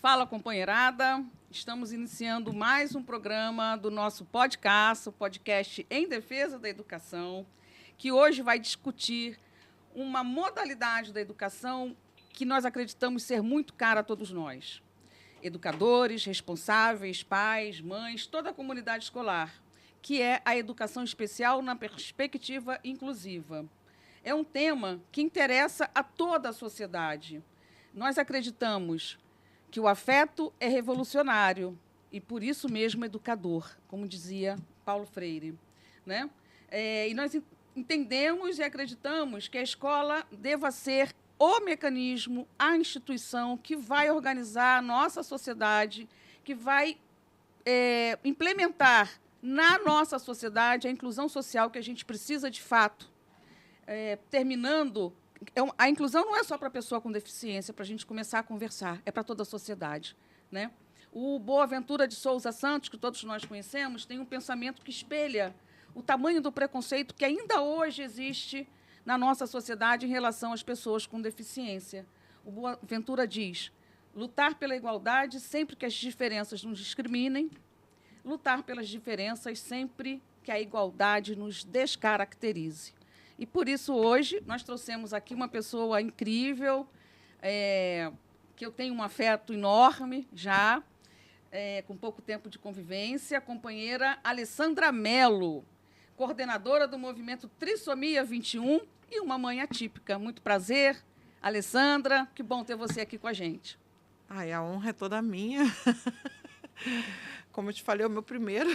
Fala, companheirada. Estamos iniciando mais um programa do nosso podcast, o podcast Em Defesa da Educação, que hoje vai discutir uma modalidade da educação que nós acreditamos ser muito cara a todos nós. Educadores, responsáveis, pais, mães, toda a comunidade escolar, que é a educação especial na perspectiva inclusiva. É um tema que interessa a toda a sociedade. Nós acreditamos que o afeto é revolucionário e, por isso mesmo, educador, como dizia Paulo Freire. Né? E nós entendemos e acreditamos que a escola deva ser o mecanismo, a instituição que vai organizar a nossa sociedade, que vai implementar na nossa sociedade a inclusão social que a gente precisa de fato. Terminando, a inclusão não é só para a pessoa com deficiência, para a gente começar a conversar, é para toda a sociedade. Né? O Boaventura de Souza Santos, que todos nós conhecemos, tem um pensamento que espelha o tamanho do preconceito que ainda hoje existe na nossa sociedade em relação às pessoas com deficiência. O Boaventura diz: lutar pela igualdade sempre que as diferenças nos discriminem, lutar pelas diferenças sempre que a igualdade nos descaracterize. E, por isso, hoje, nós trouxemos aqui uma pessoa incrível, que eu tenho um afeto enorme já, com pouco tempo de convivência, a companheira Alessandra Mello, coordenadora do movimento Trissomia 21 e uma mãe atípica. Muito prazer, Alessandra, que bom ter você aqui com a gente. Ai, a honra é toda minha. Como eu te falei, é o meu primeiro.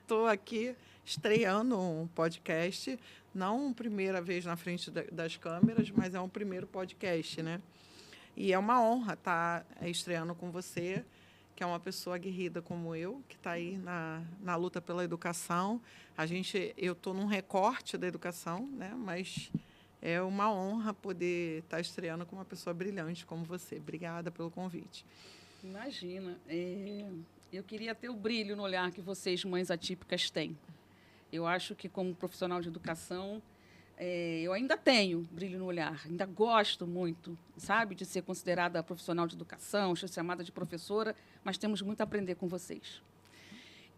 Estou aqui estreando um podcast, não primeira vez na frente das câmeras, mas é um primeiro podcast, né? E é uma honra estar estreando com você, que é uma pessoa aguerrida como eu, que está aí na luta pela educação. Eu estou num recorte da educação, né? Mas é uma honra poder estar estreando com uma pessoa brilhante como você. Obrigada pelo convite. Imagina. Eu queria ter o brilho no olhar que vocês, mães atípicas, têm. Eu acho que, como profissional de educação, eu ainda tenho brilho no olhar, ainda gosto muito, sabe, de ser considerada profissional de educação, ser chamada de professora, mas temos muito a aprender com vocês.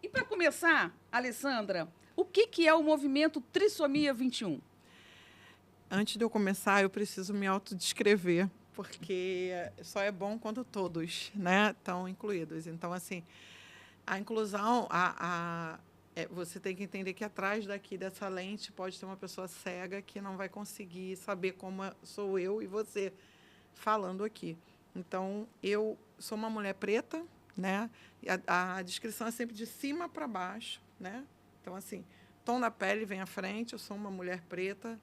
E, para começar, Alessandra, o que é o movimento Trissomia 21? Antes de eu começar, eu preciso me autodescrever, porque só é bom quando todos, né, estão incluídos. Então, assim, a inclusão, você tem que entender que atrás dessa lente pode ter uma pessoa cega que não vai conseguir saber como sou eu e você falando aqui. Então, eu sou uma mulher preta, né? E a descrição é sempre de cima para baixo, né? Então, assim, tom da pele vem à frente, eu sou uma mulher preta,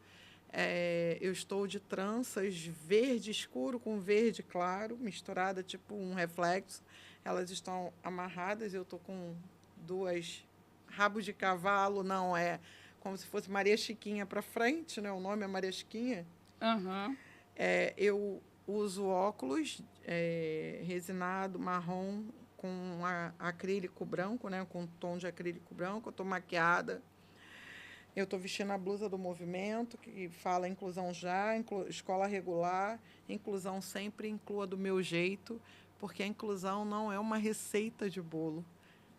eu estou de tranças verde escuro com verde claro, misturada, tipo um reflexo. Elas estão amarradas, eu estou com duas rabo de cavalo, não, é como se fosse Maria Chiquinha para frente, né? O nome é Maria Chiquinha. Uhum. Eu uso óculos resinado, marrom, com acrílico branco, né? Com tom de acrílico branco. Eu estou maquiada. Eu estou vestindo a blusa do movimento, que fala inclusão já, escola regular, inclusão sempre inclua do meu jeito, porque a inclusão não é uma receita de bolo,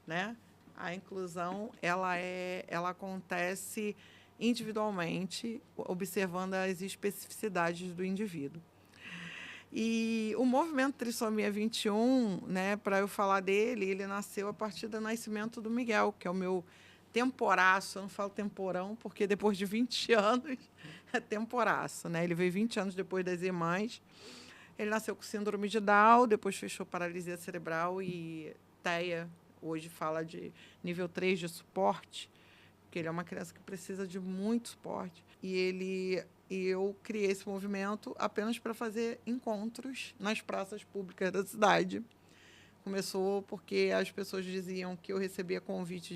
né? A inclusão ela acontece individualmente, observando as especificidades do indivíduo. E o movimento Trissomia 21, né, para eu falar dele, ele nasceu a partir do nascimento do Miguel, que é o meu temporaço. Eu não falo temporão, porque depois de 20 anos é temporaço. Né? Ele veio 20 anos depois das irmãs. Ele nasceu com síndrome de Down, depois fechou paralisia cerebral e TEA. Hoje fala de nível 3 de suporte, porque ele é uma criança que precisa de muito suporte. E eu criei esse movimento apenas para fazer encontros nas praças públicas da cidade. Começou porque as pessoas diziam que eu recebia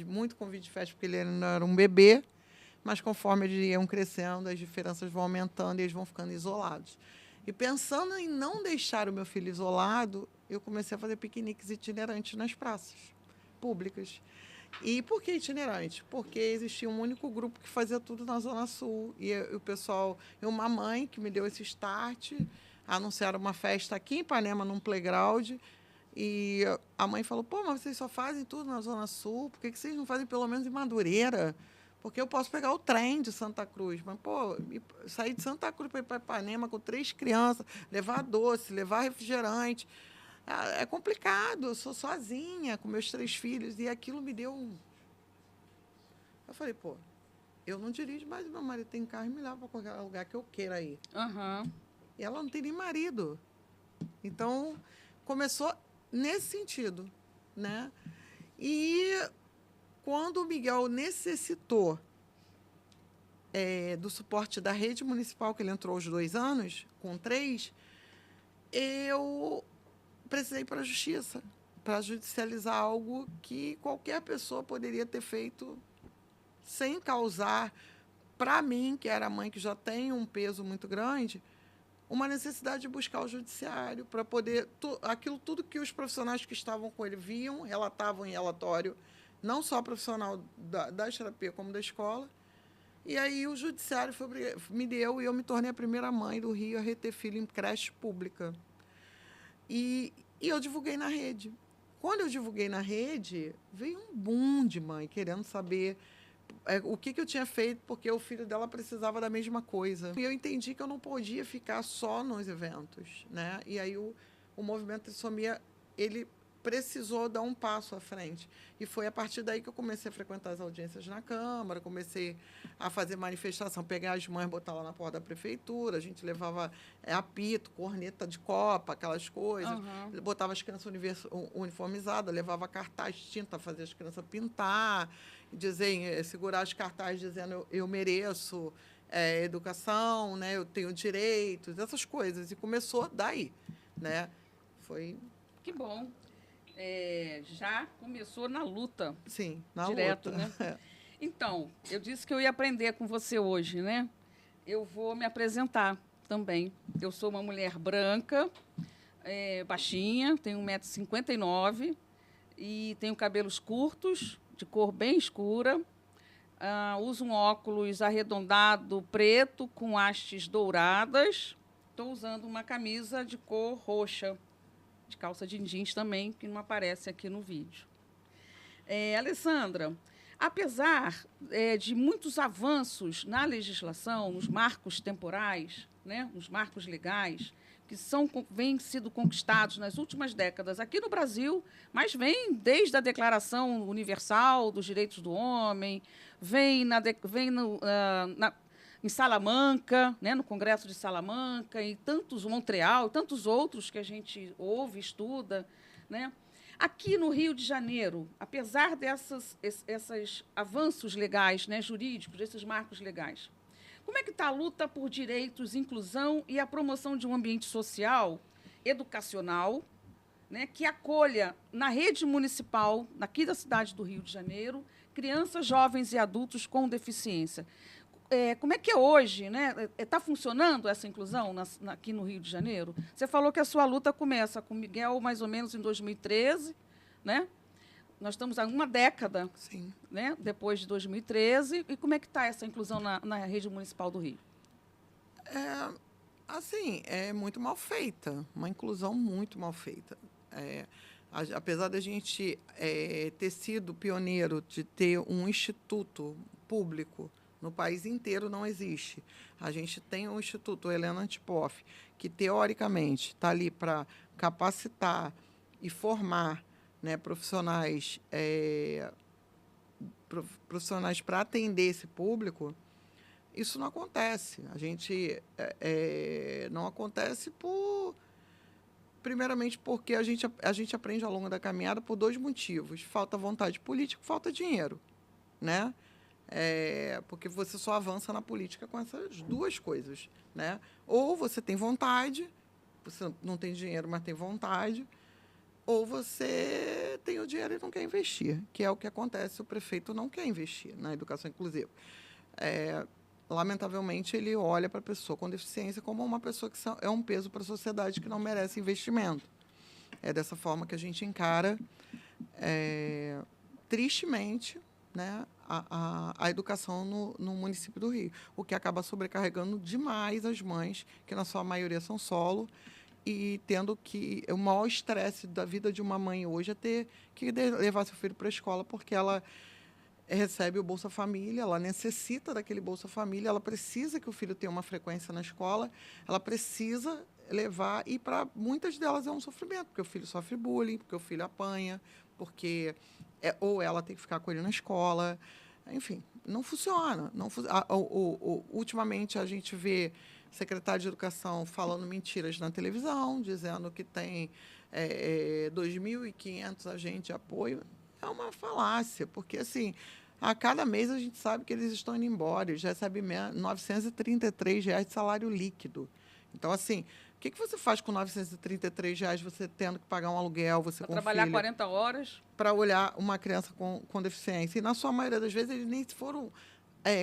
muito convite de festa, porque ele ainda era um bebê, mas conforme eles iam crescendo, as diferenças vão aumentando e eles vão ficando isolados. E pensando em não deixar o meu filho isolado, eu comecei a fazer piqueniques itinerantes nas praças públicas. E por que itinerante? Porque existia um único grupo que fazia tudo na Zona Sul. E o pessoal, uma mãe que me deu esse start, anunciaram uma festa aqui em Ipanema, num playground, e a mãe falou, pô, mas vocês só fazem tudo na Zona Sul, por que vocês não fazem pelo menos em Madureira? Porque eu posso pegar o trem de Santa Cruz, mas, pô, sair de Santa Cruz para ir para Ipanema com 3 crianças, levar doce, levar refrigerante, é complicado, eu sou sozinha com meus 3 filhos, e aquilo me deu um... Eu falei, pô, eu não dirijo, mas meu marido tem carro e me leva para qualquer lugar que eu queira ir. Uhum. E ela não tem nem marido. Então, começou nesse sentido, né? E quando o Miguel necessitou do suporte da rede municipal, que ele entrou aos 2 anos, com 3, eu precisei ir para a justiça, para judicializar algo que qualquer pessoa poderia ter feito sem causar, para mim, que era a mãe que já tem um peso muito grande, uma necessidade de buscar o judiciário para poder... aquilo tudo que os profissionais que estavam com ele viam, relatavam em relatório, não só profissional da terapia como da escola. E aí o judiciário me deu e eu me tornei a primeira mãe do Rio a reter filho em creche pública. E eu divulguei na rede. Quando eu divulguei na rede, veio um boom de mãe querendo saber o que eu tinha feito, porque o filho dela precisava da mesma coisa. E eu entendi que eu não podia ficar só nos eventos, né? E aí o movimento Trissomia, ele precisou dar um passo à frente. E foi a partir daí que eu comecei a frequentar as audiências na Câmara, comecei a fazer manifestação, pegar as mães, botar lá na porta da prefeitura, a gente levava apito, corneta de copa, aquelas coisas, botava as crianças uniformizadas, levava cartaz, tinta, fazia as crianças pintar, dizer, segurar as cartazes dizendo eu mereço educação, né, eu tenho direitos, essas coisas. E começou daí, né? Foi... Que bom. Já começou na luta. Sim, na direto, luta. Né? Então, eu disse que eu ia aprender com você hoje, né? Eu vou me apresentar também. Eu sou uma mulher branca, baixinha, tenho 1,59 m e tenho cabelos curtos, de cor bem escura. Uso um óculos arredondado preto com hastes douradas. Estou usando uma camisa de cor roxa, de calça de jeans também, que não aparece aqui no vídeo. Alessandra, apesar de muitos avanços na legislação, nos marcos temporais, né, nos marcos legais, que vêm sido conquistados nas últimas décadas aqui no Brasil, mas vem desde a Declaração Universal dos Direitos do Homem, em Salamanca, né, no Congresso de Salamanca, e Montreal, e tantos outros que a gente ouve, estuda, né? Aqui no Rio de Janeiro, apesar esses avanços legais, né, jurídicos, desses marcos legais, como é que está a luta por direitos, inclusão e a promoção de um ambiente social, educacional, né, que acolha na rede municipal, aqui da cidade do Rio de Janeiro, crianças, jovens e adultos com deficiência? Como é que é hoje, né? Está funcionando essa inclusão aqui no Rio de Janeiro? Você falou que a sua luta começa com Miguel mais ou menos em 2013, né? Nós estamos há uma década, Sim, né, depois de 2013. E como é que está essa inclusão na rede municipal do Rio? Assim, é muito mal feita, uma inclusão muito mal feita. Apesar da gente ter sido pioneiro de ter um instituto público no país inteiro, não existe. A gente tem um instituto, Helena Antipoff, que, teoricamente, está ali para capacitar e formar, né, profissionais para atender esse público. Isso não acontece. A gente não acontece primeiramente porque a gente aprende ao longo da caminhada por 2 motivos: falta vontade política, falta dinheiro, né? Porque você só avança na política com essas 2 coisas, né? Ou você tem vontade, você não tem dinheiro, mas tem vontade, ou você tem o dinheiro e não quer investir, que é o que acontece. O prefeito não quer investir na educação inclusiva. Lamentavelmente, ele olha para a pessoa com deficiência como uma pessoa que é um peso para a sociedade, que não merece investimento. É dessa forma que a gente encara, tristemente, né, a educação no município do Rio, o que acaba sobrecarregando demais as mães, que na sua maioria são solo, e tendo que... O maior estresse da vida de uma mãe hoje é ter que levar seu filho para a escola, porque ela recebe o Bolsa Família, ela necessita daquele Bolsa Família, ela precisa que o filho tenha uma frequência na escola, ela precisa levar, e para muitas delas é um sofrimento, porque o filho sofre bullying, porque o filho apanha, porque ou ela tem que ficar com ele na escola, enfim, não funciona. Ultimamente a gente vê secretário de Educação falando mentiras na televisão, dizendo que tem 2.500 agentes de apoio. É uma falácia, porque assim, a cada mês a gente sabe que eles estão indo embora, eles recebem R$ 933 de salário líquido. Então, assim, o que você faz com R$ 933, você tendo que pagar um aluguel, você com trabalhar filho, 40 horas? Para olhar uma criança com deficiência. E, na sua maioria das vezes, eles nem foram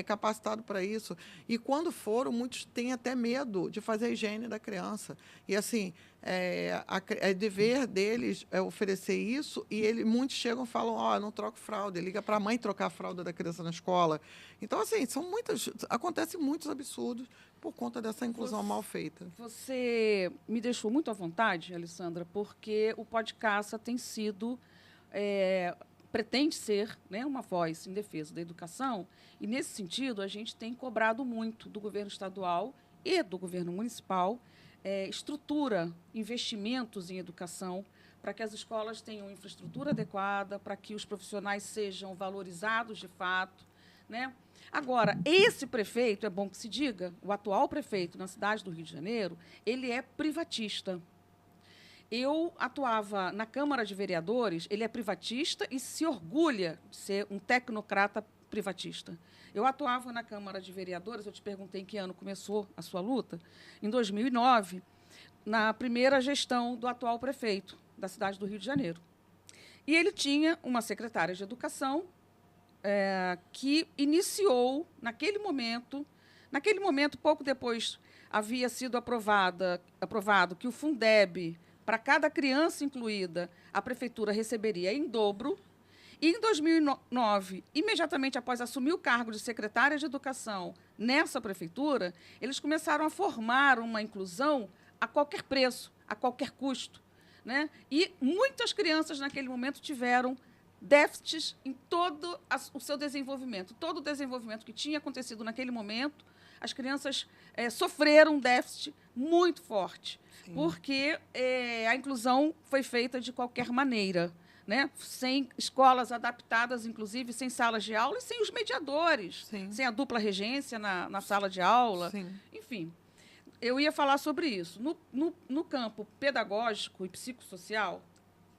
capacitados para isso. E, quando foram, muitos têm até medo de fazer a higiene da criança. E, assim, é dever deles oferecer isso, e muitos chegam e falam, não troco fralda, liga para a mãe trocar a fralda da criança na escola. Então, assim, acontecem muitos absurdos por conta dessa inclusão mal feita. Você me deixou muito à vontade, Alessandra, porque o Podcast tem sido... pretende ser, né, uma voz em defesa da educação, e, nesse sentido, a gente tem cobrado muito do governo estadual e do governo municipal estrutura, investimentos em educação, para que as escolas tenham infraestrutura adequada, para que os profissionais sejam valorizados de fato, né? Agora, esse prefeito, é bom que se diga, o atual prefeito na cidade do Rio de Janeiro, ele é privatista. Eu atuava na Câmara de Vereadores, ele é privatista e se orgulha de ser um tecnocrata privatista. Eu atuava na Câmara de Vereadores, eu te perguntei em que ano começou a sua luta, em 2009, na primeira gestão do atual prefeito da cidade do Rio de Janeiro. E ele tinha uma secretária de Educação que iniciou, naquele momento, pouco depois, havia sido aprovado que o Fundeb, para cada criança incluída, a prefeitura receberia em dobro. E, em 2009, imediatamente após assumir o cargo de secretária de Educação nessa prefeitura, eles começaram a formar uma inclusão a qualquer preço, a qualquer custo, né? E muitas crianças, naquele momento, tiveram déficits em todo o seu desenvolvimento. Todo o desenvolvimento que tinha acontecido naquele momento, as crianças sofreram um déficit muito forte. Sim. Porque a inclusão foi feita de qualquer maneira, né? Sem escolas adaptadas, inclusive, sem salas de aula e sem os mediadores, sim, sem a dupla regência na sala de aula. Sim. Enfim, eu ia falar sobre isso. No campo pedagógico e psicossocial,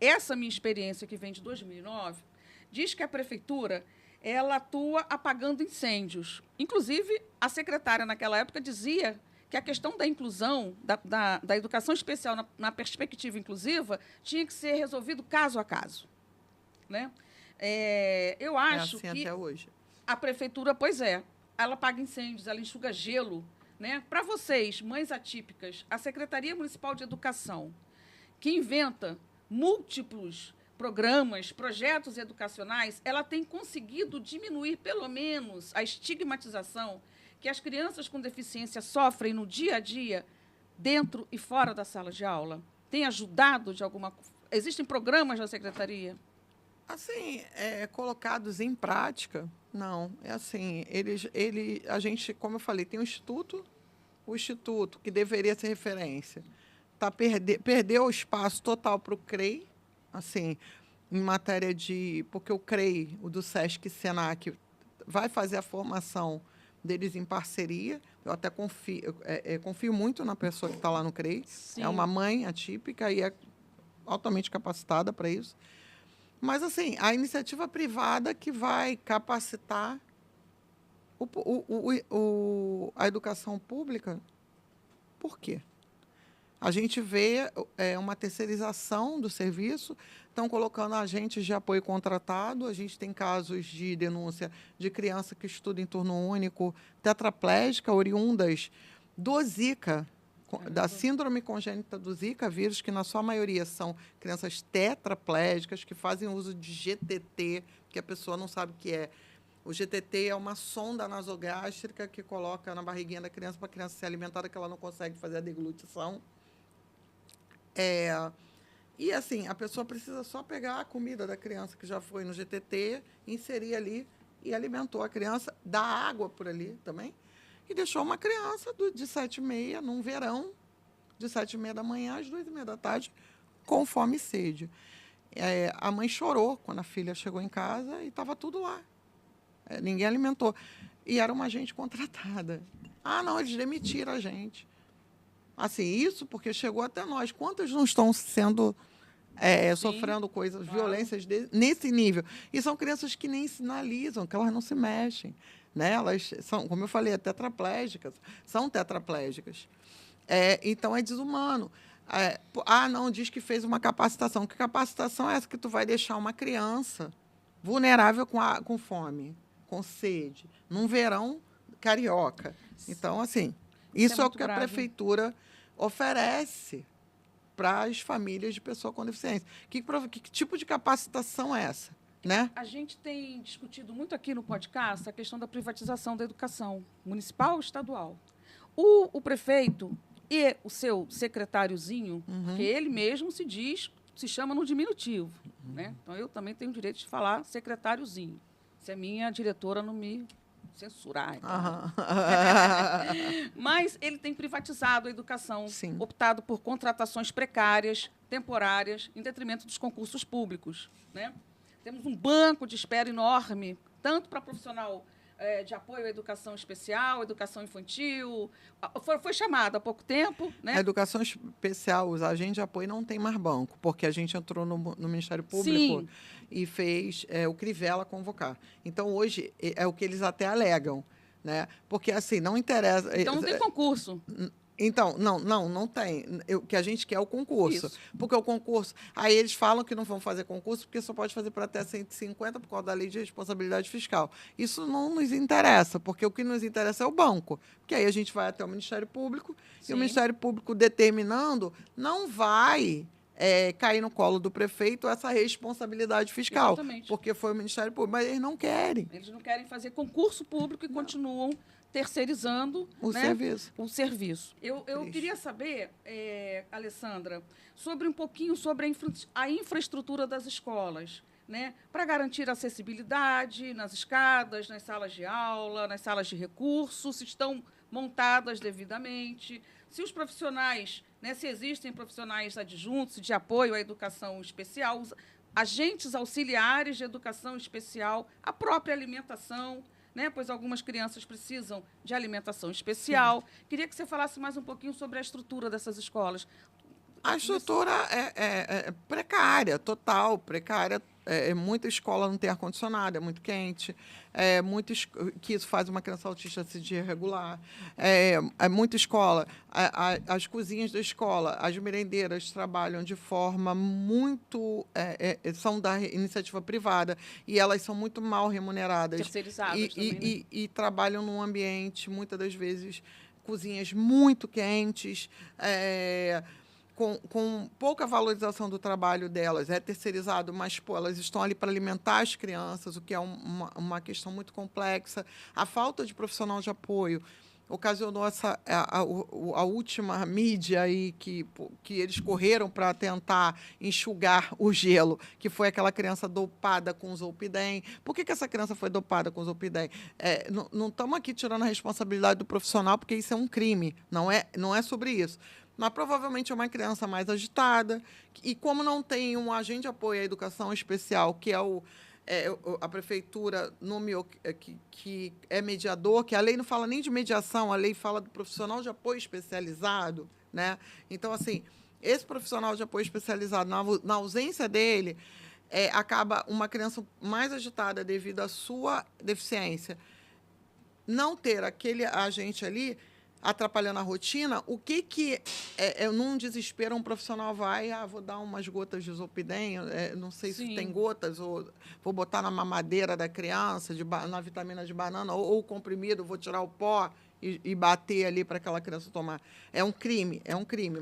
essa minha experiência, que vem de 2009, diz que a prefeitura ela atua apagando incêndios. Inclusive, a secretária, naquela época, dizia que a questão da inclusão, da educação especial na perspectiva inclusiva, tinha que ser resolvido caso a caso. Né? Eu acho assim que até hoje. A prefeitura, pois ela apaga incêndios, ela enxuga gelo. Né? Para vocês, mães atípicas, a Secretaria Municipal de Educação, que inventa múltiplos programas, projetos educacionais, ela tem conseguido diminuir, pelo menos, a estigmatização que as crianças com deficiência sofrem no dia a dia, dentro e fora da sala de aula? Tem ajudado de alguma forma? Existem programas da secretaria? Assim, colocados em prática, não. Assim, a gente, como eu falei, tem o instituto que deveria ser referência, perdeu o espaço total para o CREI, assim, em matéria de... Porque o CREI, o do SESC e SENAC, vai fazer a formação deles em parceria. Eu até confio muito na pessoa que está lá no CREI. Sim. É uma mãe atípica e é altamente capacitada para isso. Mas, assim, a iniciativa privada que vai capacitar a educação pública, por quê? A gente vê uma terceirização do serviço, estão colocando agentes de apoio contratado, a gente tem casos de denúncia de criança que estuda em turno único, tetraplégica, oriundas do Zika, da síndrome congênita do Zika vírus, que na sua maioria são crianças tetraplégicas, que fazem uso de GTT, que a pessoa não sabe o que é. O GTT é uma sonda nasogástrica que coloca na barriguinha da criança para a criança ser alimentada, que ela não consegue fazer a deglutição. E, assim, a pessoa precisa só pegar a comida da criança que já foi no GTT, inserir ali e alimentou a criança, dar água por ali também, e deixou uma criança de 7h30, num verão, de 7h30 da manhã às 2h30 da tarde, com fome e sede. A mãe chorou quando a filha chegou em casa e estava tudo lá. Ninguém alimentou. E era uma gente contratada. Ah, não, eles demitiram a gente. Assim, isso porque chegou até nós. Quantos não estão sendo sofrendo coisas, claro, violências nesse nível? E são crianças que nem sinalizam, que elas não se mexem. Né? Elas são, como eu falei, tetraplégicas. São tetraplégicas. Então, é desumano. Não, diz que fez uma capacitação. Que capacitação é essa que tu vai deixar uma criança vulnerável com fome, com sede, num verão carioca? Então, assim, isso é o que grave. A prefeitura oferece para as famílias de pessoa com deficiência. Que tipo de capacitação é essa? Né? A gente tem discutido muito aqui no podcast a questão da privatização da educação municipal e estadual. O prefeito e o seu secretáriozinho, que ele mesmo se chama no diminutivo. Né? Então, eu também tenho o direito de falar secretáriozinho. Se a minha diretora não me censurar. Então. Mas ele tem privatizado a educação, sim, optado por contratações precárias, temporárias, em detrimento dos concursos públicos. Né? Temos um banco de espera enorme, tanto para profissional de apoio à educação especial, educação infantil. Foi chamada há pouco tempo. Né? A educação especial, os agentes de apoio não tem mais banco, porque a gente entrou no Ministério Público, sim, e fez o Crivella convocar. Então, hoje, é o que eles até alegam. Né? Porque, assim, não interessa... Então, não tem concurso. Então, não tem. O que a gente quer é o concurso. Isso. Porque o concurso... Aí eles falam que não vão fazer concurso porque só pode fazer para até 150 por causa da lei de responsabilidade fiscal. Isso não nos interessa, porque o que nos interessa é o banco. Porque aí a gente vai até o Ministério Público, sim, e o Ministério Público determinando não vai cair no colo do prefeito essa responsabilidade fiscal. Exatamente. Porque foi o Ministério Público. Mas eles não querem. Eles não querem fazer concurso público e continuam terceirizando o serviço. Eu queria saber, Alessandra, um pouquinho sobre a infraestrutura das escolas, né, para garantir acessibilidade nas escadas, nas salas de aula, nas salas de recursos, se estão montadas devidamente, se os profissionais, né, se existem profissionais adjuntos de apoio à educação especial, os agentes auxiliares de educação especial, a própria alimentação, né, pois algumas crianças precisam de alimentação especial. Sim. Queria que você falasse mais um pouquinho sobre a estrutura dessas escolas. A estrutura é precária, total, precária. Muita escola não tem ar-condicionado, é muito quente. Que isso faz uma criança autista se desregular. Muita escola. As cozinhas da escola, as merendeiras trabalham de forma muito... são da iniciativa privada e elas são muito mal remuneradas. Terceirizadas também, né? E trabalham num ambiente, muitas das vezes, cozinhas muito quentes, com pouca valorização do trabalho delas, é terceirizado, mas elas estão ali para alimentar as crianças, o que é uma questão muito complexa. A falta de profissional de apoio ocasionou a última mídia aí que eles correram para tentar enxugar o gelo, que foi aquela criança dopada com Zolpidem. Por que essa criança foi dopada com Zolpidem? Não estamos aqui tirando a responsabilidade do profissional, porque isso é um crime, não é sobre isso. Mas provavelmente é uma criança mais agitada. E como não tem um agente de apoio à educação especial, que a prefeitura nomeou que é mediador, que a lei não fala nem de mediação, a lei fala do profissional de apoio especializado. Né? Então, assim, esse profissional de apoio especializado, na ausência dele, acaba uma criança mais agitada devido à sua deficiência. Não ter aquele agente ali atrapalhando a rotina, o que num desespero, um profissional vai, vou dar umas gotas de Zolpidem, não sei, sim, se tem gotas, ou vou botar na mamadeira da criança, na vitamina de banana, ou comprimido, vou tirar o pó e bater ali para aquela criança tomar. É um crime,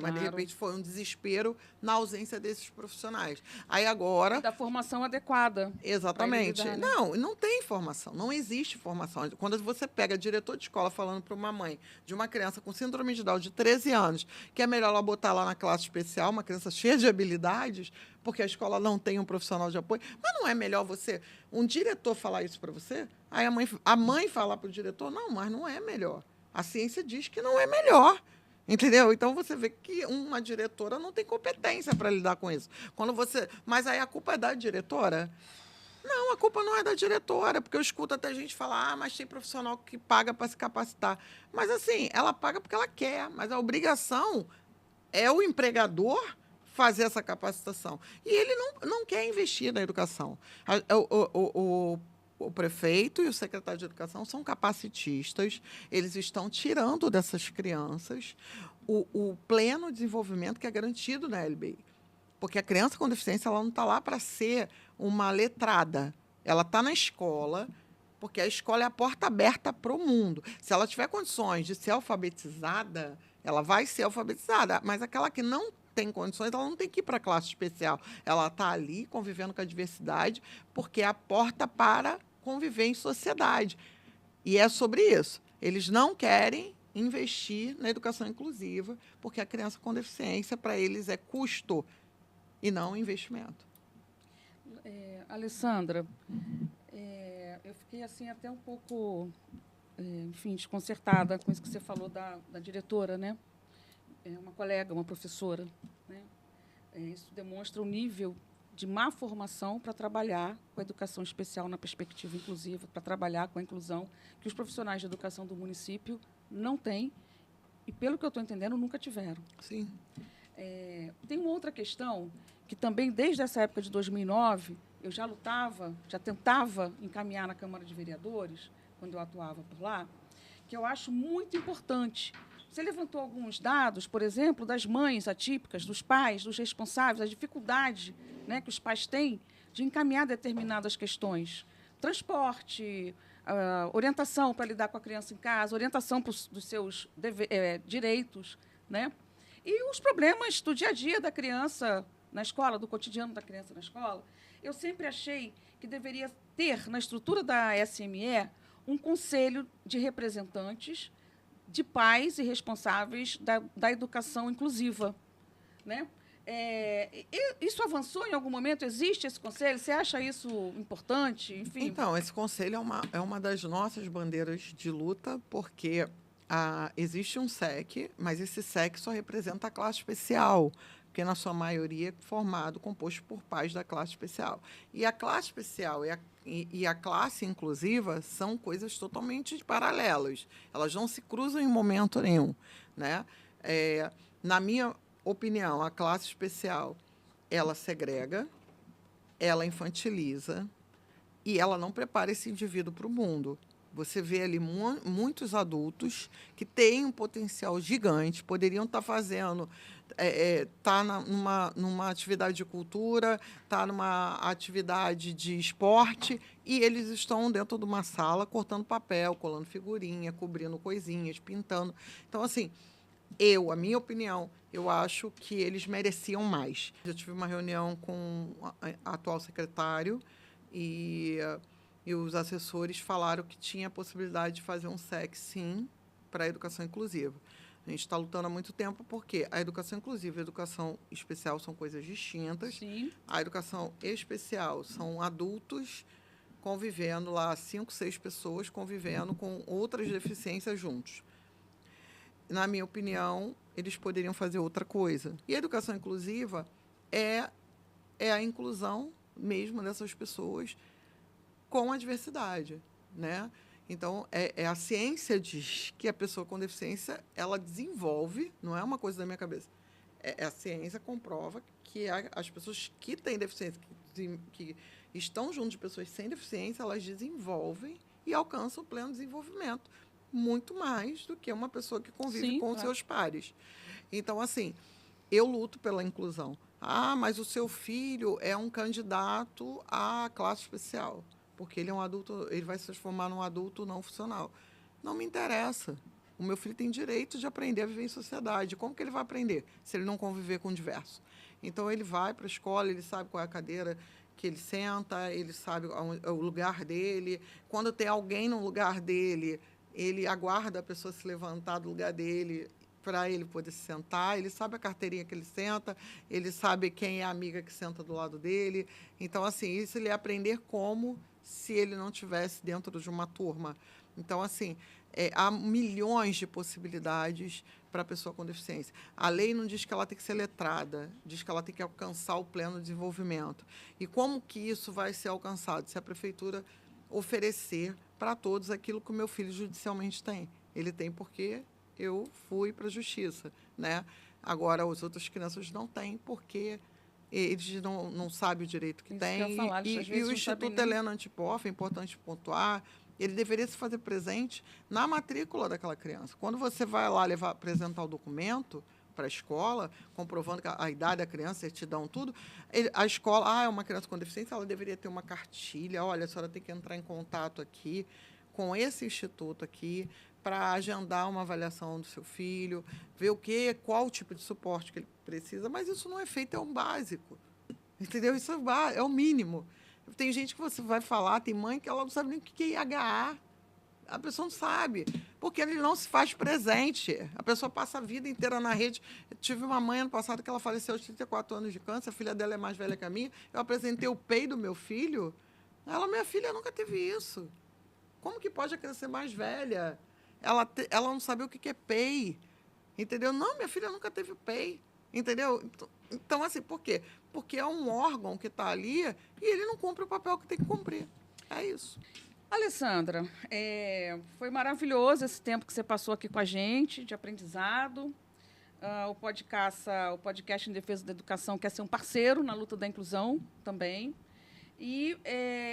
mas de Claro. repente foi um desespero na ausência desses profissionais. Aí agora... Da formação adequada. Exatamente. Pra ele lidar, né? Não tem formação, não existe formação. Quando você pega diretor de escola falando para uma mãe de uma criança com síndrome de Down de 13 anos, que é melhor ela botar lá na classe especial, uma criança cheia de habilidades, porque a escola não tem um profissional de apoio, mas não é melhor um diretor falar isso para você? Aí a mãe falar para o diretor, não, mas não é melhor. A ciência diz que não é melhor. Entendeu? Então você vê que uma diretora não tem competência para lidar com isso. Mas aí a culpa é da diretora? Não, a culpa não é da diretora, porque eu escuto até gente falar, mas tem profissional que paga para se capacitar. Mas assim, ela paga porque ela quer, mas a obrigação é o empregador fazer essa capacitação. E ele não quer investir na educação. O prefeito e o secretário de Educação são capacitistas, eles estão tirando dessas crianças o pleno desenvolvimento que é garantido na LBI. Porque a criança com deficiência ela não está lá para ser uma letrada. Ela está na escola, porque a escola é a porta aberta para o mundo. Se ela tiver condições de ser alfabetizada, ela vai ser alfabetizada. Mas aquela que não tem condições, ela não tem que ir para a classe especial. Ela está ali convivendo com a diversidade, porque é a porta para conviver em sociedade. E é sobre isso. Eles não querem investir na educação inclusiva, porque a criança com deficiência, para eles, é custo e não investimento. Alessandra, eu fiquei assim até um pouco, enfim, desconcertada com isso que você falou da diretora, né? Uma colega, uma professora, né? Isso demonstra o nível de má formação para trabalhar com a educação especial na perspectiva inclusiva, para trabalhar com a inclusão que os profissionais de educação do município não têm e, pelo que eu estou entendendo, nunca tiveram. Sim. Tem uma outra questão que também, desde essa época de 2009, eu já tentava encaminhar na Câmara de Vereadores, quando eu atuava por lá, que eu acho muito importante. Você levantou alguns dados, por exemplo, das mães atípicas, dos pais, dos responsáveis, a dificuldade, né, que os pais têm de encaminhar determinadas questões. Transporte, orientação para lidar com a criança em casa, orientação dos seus direitos, né? E os problemas do dia a dia da criança na escola, do cotidiano da criança na escola. Eu sempre achei que deveria ter, na estrutura da SME, um conselho de representantes de pais e responsáveis da educação inclusiva, né? Isso avançou em algum momento? Existe esse conselho? Você acha isso importante? Enfim. Então, esse conselho é uma das nossas bandeiras de luta, porque existe um SEC, mas esse SEC só representa a classe especial, porque, na sua maioria, é composto por pais da classe especial. E a classe especial e a classe inclusiva são coisas totalmente paralelas. Elas não se cruzam em momento nenhum, né? Na minha opinião, a classe especial, ela segrega, ela infantiliza e ela não prepara esse indivíduo para o mundo. Você vê ali muitos adultos que têm um potencial gigante, poderiam estar fazendo, numa atividade de cultura, numa atividade de esporte, e eles estão dentro de uma sala cortando papel, colando figurinha, cobrindo coisinhas, pintando. Então, assim, a minha opinião, eu acho que eles mereciam mais. Eu tive uma reunião com o atual secretário e os assessores falaram que tinha a possibilidade de fazer um SEC, sim, para a educação inclusiva. A gente está lutando há muito tempo, porque a educação inclusiva e a educação especial são coisas distintas. Sim. A educação especial são adultos convivendo lá, 5, 6 pessoas convivendo com outras deficiências juntos. Na minha opinião, eles poderiam fazer outra coisa. E a educação inclusiva é a inclusão mesmo dessas pessoas com a diversidade, né? Então, a ciência diz que a pessoa com deficiência, ela desenvolve, não é uma coisa da minha cabeça, a ciência comprova que as pessoas que têm deficiência, que estão junto de pessoas sem deficiência, elas desenvolvem e alcançam o pleno desenvolvimento, muito mais do que uma pessoa que convive com seus pares. Então, assim, eu luto pela inclusão. Mas o seu filho é um candidato à classe especial, porque ele é um adulto, ele vai se transformar num adulto não funcional. Não me interessa. O meu filho tem direito de aprender a viver em sociedade. Como que ele vai aprender se ele não conviver com o diverso? Então, ele vai para a escola, ele sabe qual é a cadeira que ele senta, ele sabe o lugar dele. Quando tem alguém no lugar dele, ele aguarda a pessoa se levantar do lugar dele para ele poder se sentar. Ele sabe a carteirinha que ele senta, ele sabe quem é a amiga que senta do lado dele. Então, assim, isso ele é aprender como se ele não estivesse dentro de uma turma. Então, assim, há milhões de possibilidades para a pessoa com deficiência. A lei não diz que ela tem que ser letrada, diz que ela tem que alcançar o pleno desenvolvimento. E como que isso vai ser alcançado? Se a prefeitura oferecer para todos aquilo que o meu filho judicialmente tem. Ele tem porque eu fui para a justiça, né? Agora, as outras crianças não têm porque eles não sabem o direito que têm. E o Instituto Helena Antipoff, é importante pontuar, ele deveria se fazer presente na matrícula daquela criança. Quando você vai lá apresentar o documento para a escola, comprovando a idade da criança, certidão, tudo, a escola, é uma criança com deficiência, ela deveria ter uma cartilha, olha, a senhora tem que entrar em contato aqui com esse instituto aqui para agendar uma avaliação do seu filho, ver qual o tipo de suporte que ele precisa, mas isso não é feito, é um básico, entendeu? Isso é o mínimo. Tem gente que você vai falar, tem mãe que ela não sabe nem o que é IHA. A pessoa não sabe, porque ele não se faz presente. A pessoa passa a vida inteira na rede. Eu tive uma mãe ano passado que ela faleceu aos 34 anos de câncer, a filha dela é mais velha que a minha. Eu apresentei o PEI do meu filho. Minha filha nunca teve isso. Como que pode a criança ser mais velha? Ela não sabe o que é PEI. Entendeu? Não, minha filha nunca teve o PEI. Entendeu? Então, assim, por quê? Porque é um órgão que está ali e ele não cumpre o papel que tem que cumprir. É isso. Alessandra, foi maravilhoso esse tempo que você passou aqui com a gente, de aprendizado. O podcast em Defesa da Educação quer ser um parceiro na luta da inclusão também. E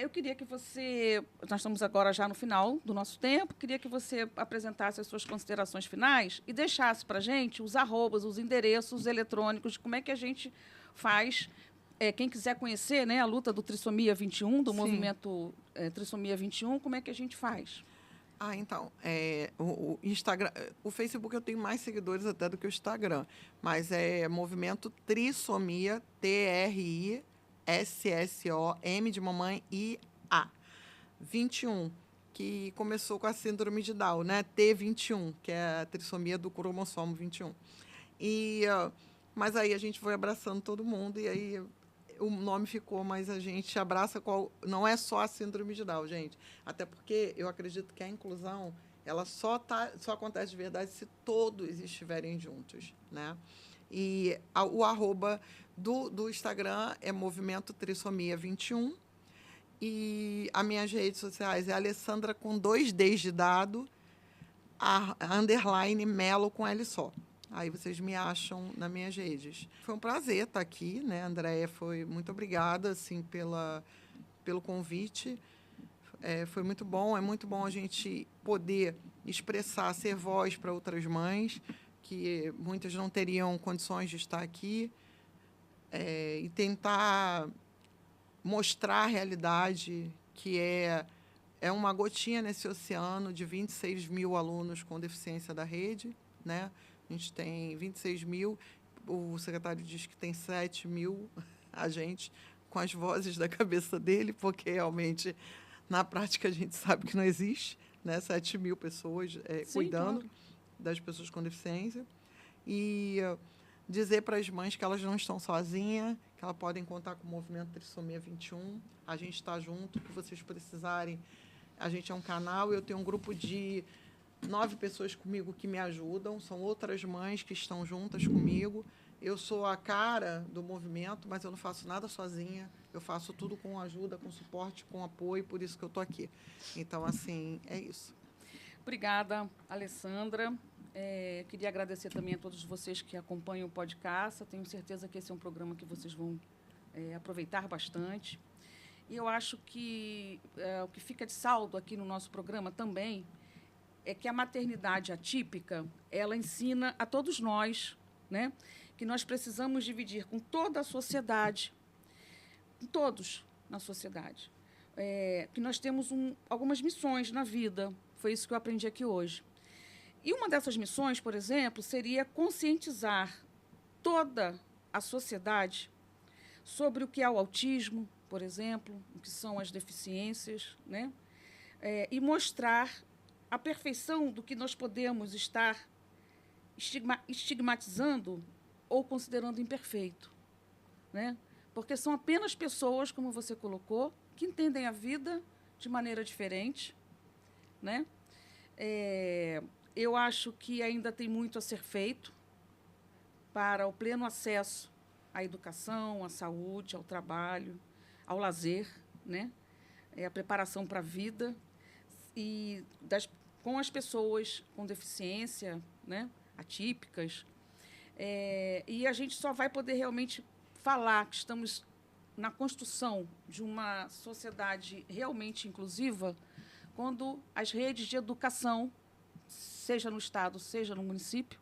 eu queria que você... Nós estamos agora já no final do nosso tempo. Queria que você apresentasse as suas considerações finais e deixasse para a gente os arrobas, os endereços eletrônicos de como é que a gente faz... quem quiser conhecer, né, a luta do Trissomia 21, do movimento Trissomia 21, como é que a gente faz? Então, o Instagram, o Facebook eu tenho mais seguidores até do que o Instagram, mas é movimento Trissomia, TRISSOM de mamãe IA 21, que começou com a síndrome de Down, né? T21, que é a trissomia do cromossomo 21. Mas aí a gente foi abraçando todo mundo e aí o nome ficou, mas a gente abraça não é só a síndrome de Down, gente. Até porque eu acredito que a inclusão ela só acontece de verdade se todos estiverem juntos, né? E o arroba do Instagram é Movimento Trissomia 21. E as minhas redes sociais é Alessandra com 2 Ds de dado, _ Melo com L só. Aí vocês me acham nas minhas redes. Foi um prazer estar aqui, né, Andréia? Muito obrigada, assim, pelo convite. Foi muito bom. É muito bom a gente poder expressar, ser voz para outras mães, que muitas não teriam condições de estar aqui, e tentar mostrar a realidade, que é uma gotinha nesse oceano de 26 mil alunos com deficiência da rede, né? A gente tem 26 mil, o secretário diz que tem 7 mil agentes com as vozes da cabeça dele, porque realmente, na prática, a gente sabe que não existe, né? 7 mil pessoas Sim, cuidando, claro, das pessoas com deficiência. E dizer para as mães que elas não estão sozinhas, que elas podem contar com o Movimento Trissomia 21. A gente está junto, o que vocês precisarem. A gente é um canal, eu tenho um grupo de 9 pessoas comigo que me ajudam, são outras mães que estão juntas comigo. Eu sou a cara do movimento, mas eu não faço nada sozinha. Eu faço tudo com ajuda, com suporte, com apoio, por isso que eu estou aqui. Então, assim, é isso. Obrigada, Alessandra. Queria agradecer também a todos vocês que acompanham o podcast. Eu tenho certeza que esse é um programa que vocês vão aproveitar bastante. E eu acho que o que fica de saldo aqui no nosso programa também é que a maternidade atípica, ela ensina a todos nós, né, que nós precisamos dividir com toda a sociedade, com todos na sociedade, que nós temos algumas missões na vida. Foi isso que eu aprendi aqui hoje. E uma dessas missões, por exemplo, seria conscientizar toda a sociedade sobre o que é o autismo, por exemplo, o que são as deficiências, né? E mostrar a perfeição do que nós podemos estar estigmatizando ou considerando imperfeito, né? Porque são apenas pessoas, como você colocou, que entendem a vida de maneira diferente, né? Eu acho que ainda tem muito a ser feito para o pleno acesso à educação, à saúde, ao trabalho, ao lazer, né? A preparação para a vida e com as pessoas com deficiência, né? Atípicas. E a gente só vai poder realmente falar que estamos na construção de uma sociedade realmente inclusiva quando as redes de educação, seja no Estado, seja no município,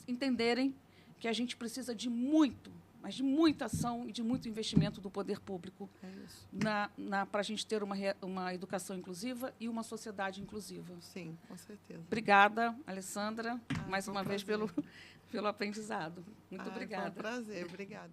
entenderem que a gente precisa de muito, mas de muita ação e de muito investimento do poder público para a gente ter uma educação inclusiva e uma sociedade inclusiva. Sim, com certeza. Obrigada, Alessandra, mais uma vez pelo aprendizado. Muito obrigada. Foi um prazer, obrigada.